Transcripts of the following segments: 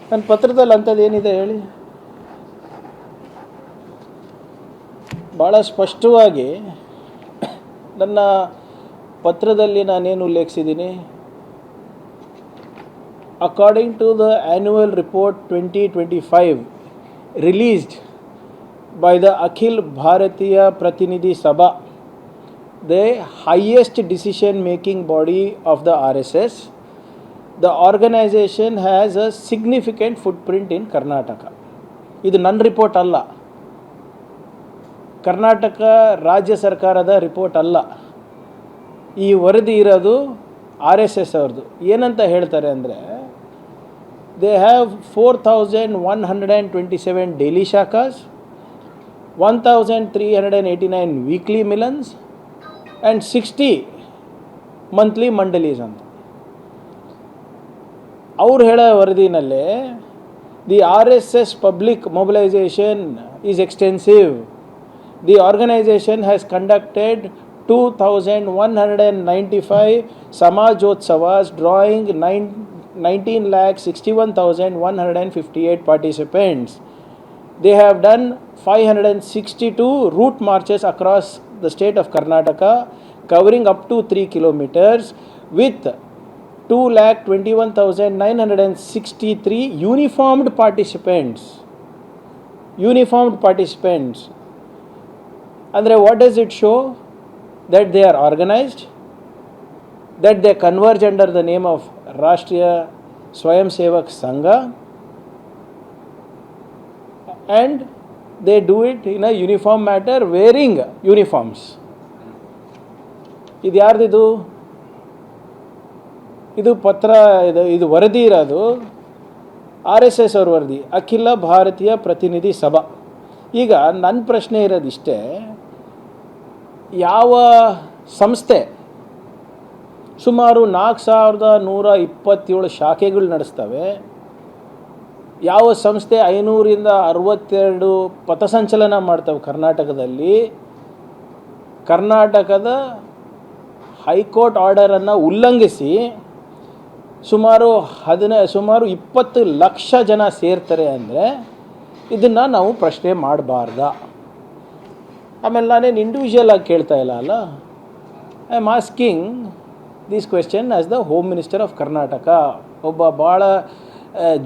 ನನ್ನ ಪತ್ರದಲ್ಲಿ ಅಂಥದ್ದು ಏನಿದೆ ಹೇಳಿ? ಭಾಳ ಸ್ಪಷ್ಟವಾಗಿ ನನ್ನ ಪತ್ರದಲ್ಲಿ ನಾನೇನು ಉಲ್ಲೇಖಿಸಿದ್ದೀನಿ, according to the annual report 2025 released by the Akhil Bharatiya Pratinidhi Sabha, the highest decision-making body of the RSS, the organization has a significant footprint in Karnataka. ಇದು ನನ್ನ ರಿಪೋರ್ಟ್ ಅಲ್ಲ, ಕರ್ನಾಟಕ ರಾಜ್ಯ ಸರ್ಕಾರದ ರಿಪೋರ್ಟ್ ಅಲ್ಲ. ಈ ವರದಿ ಇರೋದು RSS ಅವ್ರದ್ದು. ಏನಂತ ಹೇಳ್ತಾರೆ ಅಂದರೆ, they have 4127 daily shakhas, 1389 weekly millons and 60 monthly mandalis ಅಂತ ಅವ್ರು ಹೇಳೋ ವರದಿನಲ್ಲಿ the RSS public mobilisation is extensive. The organisation has conducted 2195 samajotsavas drawing 19,61,158 participants. They have done 562 route marches across the state of Karnataka, covering up to 3 kilometers, with 2,21,963 uniformed participants. Uniformed participants. Andre, what does it show? That they are organized, that they converge under the name of Rashtriya Swayam Sevak Sangha, and they do it in a uniform manner, wearing uniforms. ಇದು ಯಾರ್ದಿದು? ಇದು ಪತ್ರ, ಇದು ವರದಿ ಇರೋದು RSS ಅವ್ರ ವರದಿ, ಅಖಿಲ ಭಾರತೀಯ ಪ್ರತಿನಿಧಿ ಸಭಾ. ಈಗ ನನ್ನ ಪ್ರಶ್ನೆ ಇರೋದಿಷ್ಟೇ, ಯಾವ ಸಂಸ್ಥೆ ಸುಮಾರು 4127 ಶಾಖೆಗಳು ನಡೆಸ್ತವೆ, ಯಾವ ಸಂಸ್ಥೆ 500ರಿಂದ 62 ಪಥಸಂಚಲನ ಮಾಡ್ತವೆ ಕರ್ನಾಟಕದಲ್ಲಿ, ಕರ್ನಾಟಕದ ಹೈಕೋರ್ಟ್ ಆರ್ಡರನ್ನು ಉಲ್ಲಂಘಿಸಿ ಸುಮಾರು 20 ಲಕ್ಷ ಜನ ಸೇರ್ತಾರೆ ಅಂದರೆ ಇದನ್ನು ನಾವು ಪ್ರಶ್ನೆ ಮಾಡಬಾರ್ದ? ಆಮೇಲೆ ನಾನೇನು ಇಂಡಿವಿಜುವಲ್ ಆಗಿ ಕೇಳ್ತಾ ಇಲ್ಲ ಅಲ್ಲ, I am asking this question as the home minister of Karnataka. ಒಬ್ಬ ಭಾಳ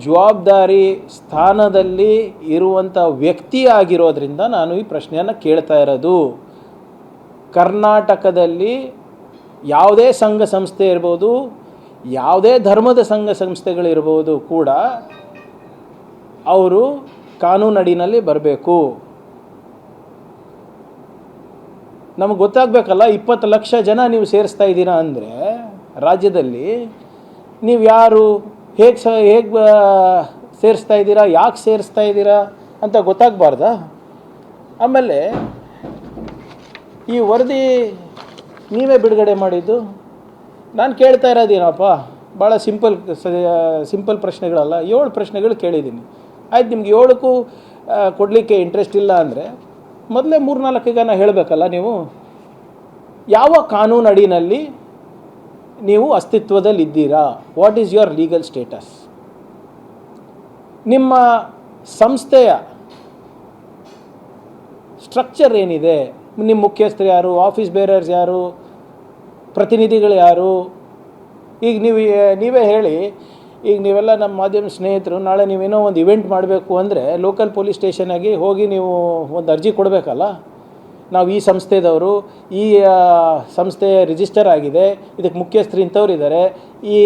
ಜವಾಬ್ದಾರಿ ಸ್ಥಾನದಲ್ಲಿ ಇರುವಂಥ ವ್ಯಕ್ತಿ ಆಗಿರೋದ್ರಿಂದ ನಾನು ಈ ಪ್ರಶ್ನೆಯನ್ನು ಕೇಳ್ತಾ ಇರೋದು. ಕರ್ನಾಟಕದಲ್ಲಿ ಯಾವುದೇ ಸಂಘ ಸಂಸ್ಥೆ ಇರ್ಬೋದು, ಯಾವುದೇ ಧರ್ಮದ ಸಂಘ ಸಂಸ್ಥೆಗಳಿರ್ಬೋದು ಕೂಡ ಅವರು ಕಾನೂನಡಿನಲ್ಲಿ ಬರಬೇಕು. ನಮಗೆ ಗೊತ್ತಾಗಬೇಕಲ್ಲ, 20 ಲಕ್ಷ ಜನ ನೀವು ಸೇರಿಸ್ತಾ ಇದ್ದೀರಾ ಅಂದರೆ ರಾಜ್ಯದಲ್ಲಿ, ನೀವು ಯಾರು, ಹೇಗೆ ಸೇರಿಸ್ತಾ ಇದ್ದೀರಾ, ಯಾಕೆ ಸೇರಿಸ್ತಾ ಇದ್ದೀರಾ ಅಂತ ಗೊತ್ತಾಗಬಾರ್ದಾ? ಆಮೇಲೆ ಈ ವರದಿ ನೀವೇ ಬಿಡುಗಡೆ ಮಾಡಿದ್ದು. ನಾನು ಕೇಳ್ತಾ ಇರೋದೇನಪ್ಪ, ಭಾಳ ಸಿಂಪಲ್ ಪ್ರಶ್ನೆಗಳಲ್ಲ, 7 ಪ್ರಶ್ನೆಗಳು ಕೇಳಿದ್ದೀನಿ. ಆಯ್ತು, ನಿಮ್ಗೆ 7ಕ್ಕೂ ಕೊಡಲಿಕ್ಕೆ ಇಂಟ್ರೆಸ್ಟ್ ಇಲ್ಲ ಅಂದರೆ ಮೊದಲೇ 3-4 ನಾನು ಹೇಳಬೇಕಲ್ಲ. ನೀವು ಯಾವ ಕಾನೂನು ಅಡಿನಲ್ಲಿ ನೀವು ಅಸ್ತಿತ್ವದಲ್ಲಿದ್ದೀರಾ? What is your legal status? ನಿಮ್ಮ ಸಂಸ್ಥೆಯ ಸ್ಟ್ರಕ್ಚರ್ ಏನಿದೆ? ನಿಮ್ಮ ಮುಖ್ಯಸ್ಥರು ಯಾರು, ಆಫೀಸ್ ಬೇರರ್ಸ್ ಯಾರು, ಪ್ರತಿನಿಧಿಗಳು ಯಾರು? ಈಗ ನೀವೇ ಹೇಳಿ, ಈಗ ನೀವೆಲ್ಲ ನಮ್ಮ ಮಾಧ್ಯಮ ಸ್ನೇಹಿತರು, ನಾಳೆ ನೀವೇನೋ ಒಂದು ಇವೆಂಟ್ ಮಾಡಬೇಕು ಅಂದರೆ ಲೋಕಲ್ ಪೊಲೀಸ್ ಸ್ಟೇಷನಾಗಿ ಹೋಗಿ ನೀವು ಒಂದು ಅರ್ಜಿ ಕೊಡಬೇಕಲ್ಲ. ನಾವು ಈ ಸಂಸ್ಥೆದವರು, ಈ ಸಂಸ್ಥೆ ರಿಜಿಸ್ಟರ್ ಆಗಿದೆ, ಇದಕ್ಕೆ ಮುಖ್ಯಸ್ಥರು ಇಂಥವ್ರು ಇದ್ದಾರೆ, ಈ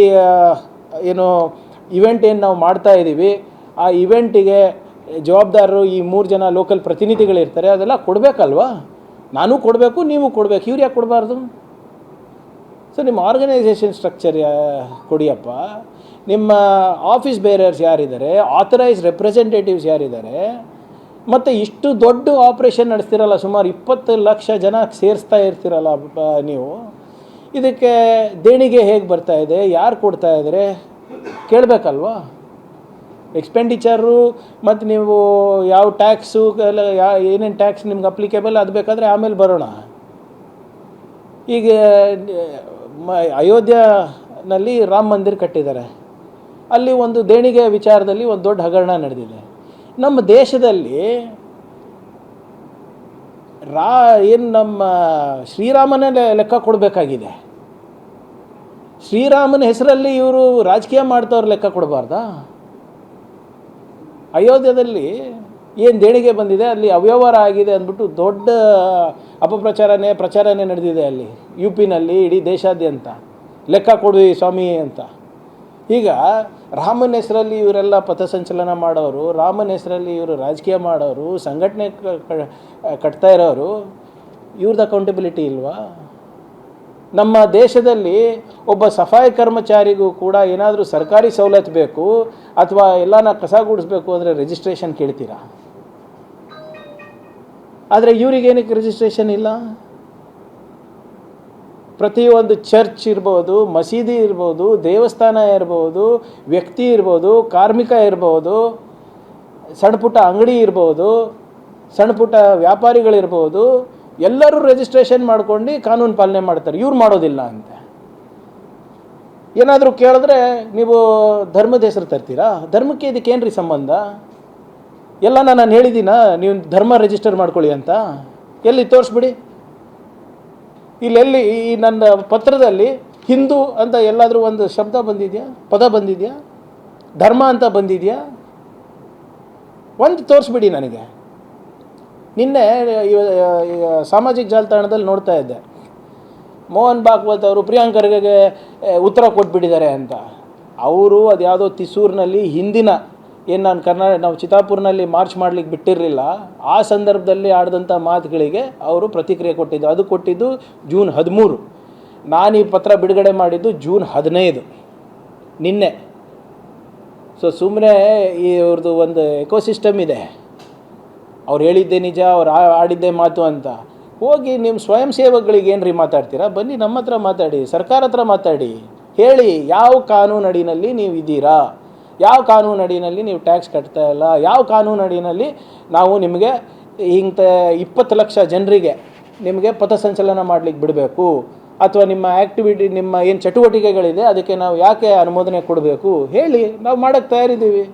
ಏನು ಇವೆಂಟ್ ಏನು ನಾವು ಮಾಡ್ತಾ ಇದ್ದೀವಿ, ಆ ಇವೆಂಟಿಗೆ ಜವಾಬ್ದಾರರು ಈ 3 ಜನ ಲೋಕಲ್ ಪ್ರತಿನಿಧಿಗಳಿರ್ತಾರೆ, ಅದೆಲ್ಲ ಕೊಡಬೇಕಲ್ವಾ? ನಾನು ಕೊಡಬೇಕು, ನೀವು ಕೊಡಬೇಕು. ಇವ್ರು ಯಾಕೆ ಕೊಡಬಾರ್ದು? ಸೊ ನಿಮ್ಮ ಆರ್ಗನೈಸೇಷನ್ ಸ್ಟ್ರಕ್ಚರ್ ಕೊಡಿಯಪ್ಪ. ನಿಮ್ಮ ಆಫೀಸ್ ಬೇರರ್ಸ್ ಯಾರಿದ್ದಾರೆ, ಆಥರೈಸ್ ರೆಪ್ರೆಸೆಂಟೇಟಿವ್ಸ್ ಯಾರಿದ್ದಾರೆ, ಮತ್ತು ಇಷ್ಟು ದೊಡ್ಡ ಆಪ್ರೇಷನ್ ನಡೆಸ್ತಿರಲ್ಲ, ಸುಮಾರು 20 ಲಕ್ಷ ಜನ ಸೇರಿಸ್ತಾ ಇರ್ತಿರಲ್ಲ ನೀವು, ಇದಕ್ಕೆ ದೇಣಿಗೆ ಹೇಗೆ ಬರ್ತಾ ಇದೆ, ಯಾರು ಕೊಡ್ತಾ ಇದ್ದಾರೆ ಕೇಳಬೇಕಲ್ವಾ? ಎಕ್ಸ್ಪೆಂಡಿಚರು ಮತ್ತು ನೀವು ಯಾವ ಟ್ಯಾಕ್ಸು ಎಲ್ಲ ಏನೇನು ಟ್ಯಾಕ್ಸ್ ನಿಮ್ಗೆ ಅಪ್ಲಿಕೇಬಲ್ ಅದು ಬೇಕಾದರೆ ಆಮೇಲೆ ಬರೋಣ. ಈಗ ಅಯೋಧ್ಯನಲ್ಲಿ ರಾಮ ಮಂದಿರ ಕಟ್ಟಿದ್ದಾರೆ. ಅಲ್ಲಿ ಒಂದು ದೇಣಿಗೆ ವಿಚಾರದಲ್ಲಿ ಒಂದು ದೊಡ್ಡ ಹಗರಣ ನಡೆದಿದೆ. ನಮ್ಮ ದೇಶದಲ್ಲಿ ಏನು ನಮ್ಮ ಶ್ರೀರಾಮನೇ ಲೆಕ್ಕ ಕೊಡಬೇಕಾಗಿದೆ. ಶ್ರೀರಾಮನ ಹೆಸರಲ್ಲಿ ಇವರು ರಾಜಕೀಯ ಮಾಡ್ತವ್ರು ಲೆಕ್ಕ ಕೊಡಬಾರ್ದಾ? ಅಯೋಧ್ಯದಲ್ಲಿ ಏನು ದೇಣಿಗೆ ಬಂದಿದೆ, ಅಲ್ಲಿ ಅವ್ಯವಹಾರ ಆಗಿದೆ ಅಂದ್ಬಿಟ್ಟು ದೊಡ್ಡ ಪ್ರಚಾರನೇ ನಡೆದಿದೆ ಅಲ್ಲಿ ಯು ಪಿನಲ್ಲಿ, ಇಡೀ ದೇಶಾದ್ಯಂತ. ಲೆಕ್ಕ ಕೊಡಿ ಸ್ವಾಮಿ ಅಂತ. ಈಗ ರಾಮನ ಹೆಸರಲ್ಲಿ ಇವರೆಲ್ಲ ಪಥಸಂಚಲನ ಮಾಡೋರು, ರಾಮನ ಹೆಸರಲ್ಲಿ ಇವರು ರಾಜಕೀಯ ಮಾಡೋರು, ಸಂಘಟನೆ ಕಟ್ತಾ ಇರೋರು, ಇವ್ರದ್ದು ಅಕೌಂಟಬಿಲಿಟಿ ಇಲ್ವಾ? ನಮ್ಮ ದೇಶದಲ್ಲಿ ಒಬ್ಬ ಸಫಾಯಿ ಕರ್ಮಚಾರಿಗೂ ಕೂಡ ಏನಾದರೂ ಸರ್ಕಾರಿ ಸವಲತ್ತು ಬೇಕು ಅಥವಾ ಎಲ್ಲನ ಕಸ ಗುಡಿಸ್ಬೇಕು ಅಂದರೆ ರಿಜಿಸ್ಟ್ರೇಷನ್ ಕೇಳ್ತೀರಾ? ಆದರೆ ಇವರಿಗೇನಕ್ಕೆ ರಿಜಿಸ್ಟ್ರೇಷನ್ ಇಲ್ಲ? ಪ್ರತಿಯೊಂದು ಚರ್ಚ್ ಇರ್ಬೋದು, ಮಸೀದಿ ಇರ್ಬೋದು, ದೇವಸ್ಥಾನ ಇರ್ಬೋದು, ವ್ಯಕ್ತಿ ಇರ್ಬೋದು, ಕಾರ್ಮಿಕ ಇರ್ಬೋದು, ಸಣ್ಣ ಪುಟ್ಟ ಅಂಗಡಿ ಇರ್ಬೋದು, ಸಣ್ಣ ಪುಟ್ಟ ವ್ಯಾಪಾರಿಗಳಿರ್ಬೋದು, ಎಲ್ಲರೂ ರಿಜಿಸ್ಟ್ರೇಷನ್ ಮಾಡ್ಕೊಂಡು ಕಾನೂನು ಪಾಲನೆ ಮಾಡ್ತಾರೆ. ಇವ್ರು ಮಾಡೋದಿಲ್ಲ ಅಂತ ಏನಾದರೂ ಕೇಳಿದ್ರೆ ನೀವು ಧರ್ಮದ ಹೆಸರು ತರ್ತೀರಾ? ಧರ್ಮಕ್ಕೆ ಇದಕ್ಕೇನ್ರಿ ಸಂಬಂಧ? ಎಲ್ಲ ನಾನು ಹೇಳಿದ್ದೀನ ನೀವು ಧರ್ಮ ರಿಜಿಸ್ಟರ್ ಮಾಡ್ಕೊಳ್ಳಿ ಅಂತ. ಎಲ್ಲಿ ತೋರಿಸ್ಬಿಡಿ. ಇಲ್ಲೆಲ್ಲಿ ಈ ನನ್ನ ಪತ್ರದಲ್ಲಿ ಹಿಂದೂ ಅಂತ ಎಲ್ಲಾದರೂ ಒಂದು ಶಬ್ದ ಬಂದಿದೆಯಾ, ಪದ ಬಂದಿದೆಯಾ, ಧರ್ಮ ಅಂತ ಬಂದಿದೆಯಾ? ಒಂದು ತೋರಿಸ್ಬಿಡಿ ನನಗೆ. ನಿನ್ನೆ ಸಾಮಾಜಿಕ ಜಾಲತಾಣದಲ್ಲಿ ನೋಡ್ತಾ ಇದ್ದೆ, ಮೋಹನ್ ಭಾಗವತ್ ಅವರು ಪ್ರಿಯಾಂಕ್ ಖರ್ಗೆಗೆ ಉತ್ತರ ಕೊಟ್ಬಿಟ್ಟಿದ್ದಾರೆ ಅಂತ. ಅವರು ಅದು ಯಾವುದೋ ತಿಸೂರಿನಲ್ಲಿ ಹಿಂದಿನ ಏನು ನಾವು ಚಿತ್ತಾಪುರ್ನಲ್ಲಿ ಮಾರ್ಚ್ ಮಾಡಲಿಕ್ಕೆ ಬಿಟ್ಟಿರಲಿಲ್ಲ, ಆ ಸಂದರ್ಭದಲ್ಲಿ ಆಡಿದಂಥ ಮಾತುಗಳಿಗೆ ಅವರು ಪ್ರತಿಕ್ರಿಯೆ ಕೊಟ್ಟಿದ್ದು. ಅದು ಕೊಟ್ಟಿದ್ದು ಜೂನ್ 13. ನಾನು ಈ ಪತ್ರ ಬಿಡುಗಡೆ ಮಾಡಿದ್ದು ಜೂನ್ 15 ನಿನ್ನೆ. ಸೊ ಸುಮ್ಮನೆ ಇವ್ರದ್ದು ಒಂದು ಎಕೋಸಿಸ್ಟಮ್ ಇದೆ. ಅವ್ರು ಹೇಳಿದ್ದೇ ನಿಜ, ಅವ್ರು ಆಡಿದ್ದೇ ಮಾತು ಅಂತ. ಹೋಗಿ ನಿಮ್ಮ ಸ್ವಯಂ ಸೇವಕಗಳಿಗೆ ಏನ್ರಿ ಮಾತಾಡ್ತೀರಾ? ಬನ್ನಿ ನಮ್ಮ ಹತ್ರ ಮಾತಾಡಿ, ಸರ್ಕಾರ ಹತ್ರ ಮಾತಾಡಿ, ಹೇಳಿ ಯಾವ ಕಾನೂನು ಅಡಿನಲ್ಲಿ ನೀವು ಇದ್ದೀರಾ, ಯಾವ ಕಾನೂನು ಅಡಿನಲ್ಲಿ ನೀವು ಟ್ಯಾಕ್ಸ್ ಕಟ್ತಾ ಇಲ್ಲ, ಯಾವ ಕಾನೂನು ಅಡಿನಲ್ಲಿ ನಾವು ನಿಮಗೆ ಇಂಥ 20 ಲಕ್ಷ ಜನರಿಗೆ ನಿಮಗೆ ಪಥಸಂಚಲನ ಮಾಡಲಿಕ್ಕೆ ಬಿಡಬೇಕು, ಅಥವಾ ನಿಮ್ಮ ಆ್ಯಕ್ಟಿವಿಟಿ, ನಿಮ್ಮ ಏನು ಚಟುವಟಿಕೆಗಳಿದೆ ಅದಕ್ಕೆ ನಾವು ಯಾಕೆ ಅನುಮೋದನೆ ಕೊಡಬೇಕು ಹೇಳಿ, ನಾವು ಮಾಡೋಕ್ಕೆ ತಯಾರಿದ್ದೀವಿ.